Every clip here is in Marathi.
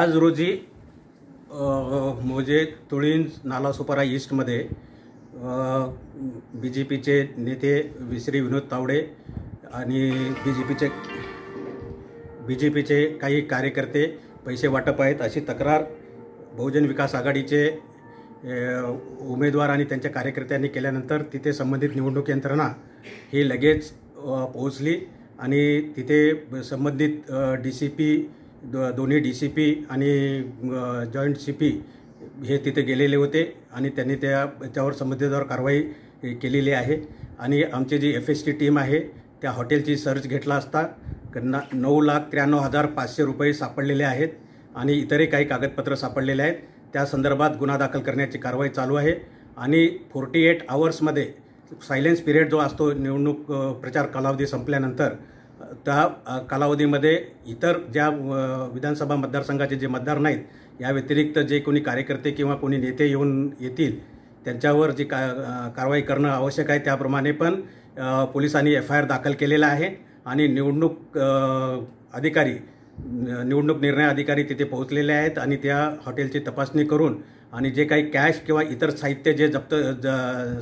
आज रोजी मोजे तुळींज नालासोपारा ईस्टमध्ये BJPचे नेते श्री विनोद तावडे आणि BJPचे काही कार्यकर्ते पैसे वाटप आहेत अशी तक्रार बहुजन विकास आघाडीचे उमेदवार आणि त्यांच्या कार्यकर्त्यांनी केल्यानंतर तिथे संबंधित निवडणूक यंत्रणा ही लगेच पोहोचली आणि तिथे संबंधित DCP दोन्ही DCP आणि जॉईंट CP हे तिथे गेलेले होते आणि त्यांनी त्याच्यावर संबंधितावर कारवाई केलेली आहे आणि आमची जी FST टीम आहे त्या हॉटेलची सर्च घेतला असता 9,93,500 रुपये सापडलेले आहेत आणि इतरही काही कागदपत्र सापडलेले आहेत। त्या संदर्भात गुन्हा दाखल करण्याची कारवाई चालू आहे आणि 48 आवर्समध्ये सायलेन्स पिरियड जो असतो निवडणूक प्रचार कालावधी संपल्यानंतर त्या कालावधीमध्ये इतर ज्या विधानसभा मतदारसंघाचे जे मतदार नाहीत या व्यतिरिक्त जे कोणी कार्यकर्ते किंवा कोणी नेते येतील त्यांच्यावर जी कारवाई करणं आवश्यक आहे त्याप्रमाणे पण पोलिसांनी FIR दाखल केलेला आहे आणि निवडणूक निर्णय अधिकारी तिथे पोहोचलेले आहेत आणि त्या हॉटेलची तपासणी करून आणि जे काही कॅश किंवा इतर साहित्य जे जप्त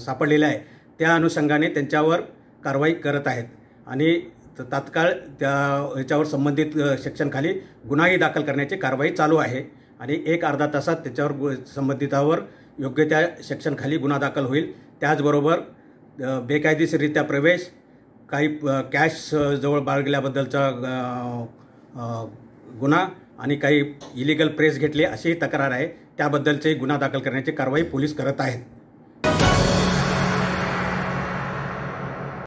सापडलेले आहे त्या अनुषंगाने त्यांच्यावर कारवाई करत आहेत आणि तात्काळ याच्यावर संबंधित सेक्शनखाली गुन्हाही दाखल करण्याची कारवाई चालू आहे आणि एक अर्धा तासात त्याच्यावर संबंधितावर योग्य त्या सेक्शनखाली गुन्हा दाखल होईल। त्याचबरोबर बेकायदेशीररित्या प्रवेश, काही कॅश जवळ बाळगल्याबद्दलचा गुन्हा आणि काही इलिगल प्रेस घेतली अशी तक्रार आहे त्याबद्दलचे गुन्हा दाखल करण्याची कारवाई पोलीस करत आहेत।